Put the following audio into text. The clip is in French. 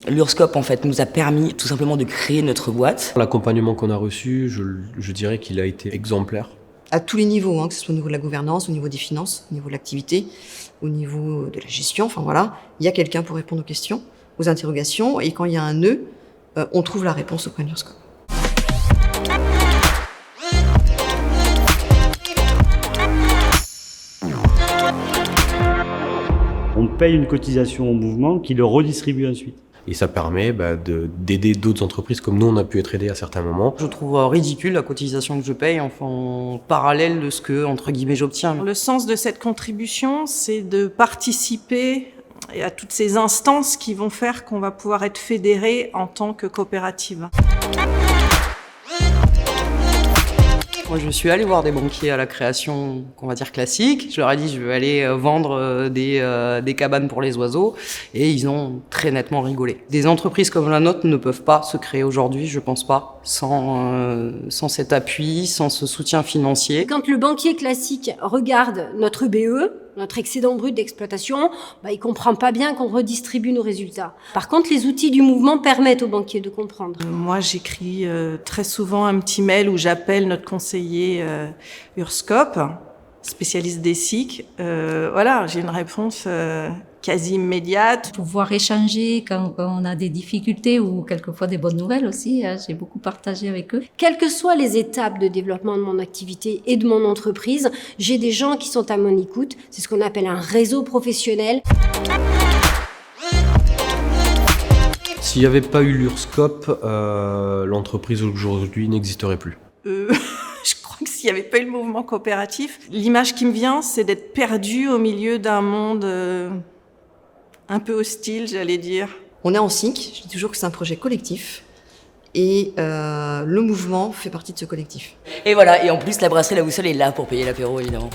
L'URSSCOP, en fait, nous a permis tout simplement de créer notre boîte. L'accompagnement qu'on a reçu, je dirais qu'il a été exemplaire. À tous les niveaux, que ce soit au niveau de la gouvernance, au niveau des finances, au niveau de l'activité, au niveau de la gestion, enfin voilà, il y a quelqu'un pour répondre aux questions, aux interrogations, et quand il y a un nœud, on trouve la réponse auprès de l'URSSCOP. On paye une cotisation au mouvement qui le redistribue ensuite. Et ça permet d'aider d'autres entreprises comme nous, on a pu être aidés à certains moments. Je trouve ridicule la cotisation que je paye, enfin, en parallèle de ce que, entre guillemets, j'obtiens. Le sens de cette contribution, c'est de participer à toutes ces instances qui vont faire qu'on va pouvoir être fédéré en tant que coopérative. Moi, je suis allée voir des banquiers à la création, qu'on va dire classique. Je leur ai dit, je veux aller vendre des cabanes pour les oiseaux. Et ils ont très nettement rigolé. Des entreprises comme la nôtre ne peuvent pas se créer aujourd'hui, je pense pas, sans cet appui, sans ce soutien financier. Quand le banquier classique regarde notre BE, notre excédent brut d'exploitation, il comprend pas bien qu'on redistribue nos résultats. Par contre, les outils du mouvement permettent aux banquiers de comprendre. Moi, j'écris très souvent un petit mail où j'appelle notre conseiller URSSCOP, spécialiste des SIC. Voilà, j'ai une réponse quasi immédiate. Pouvoir échanger quand on a des difficultés ou quelquefois des bonnes nouvelles aussi, j'ai beaucoup partagé avec eux. Quelles que soient les étapes de développement de mon activité et de mon entreprise, j'ai des gens qui sont à mon écoute. C'est ce qu'on appelle un réseau professionnel. S'il n'y avait pas eu l'URSSCOP, l'entreprise aujourd'hui n'existerait plus. Je crois que s'il n'y avait pas eu le mouvement coopératif, l'image qui me vient, c'est d'être perdu au milieu d'un monde un peu hostile, j'allais dire. On est en SIC, je dis toujours que c'est un projet collectif, et le mouvement fait partie de ce collectif. Et voilà, et en plus, la brasserie La Boussole est là pour payer l'apéro, évidemment.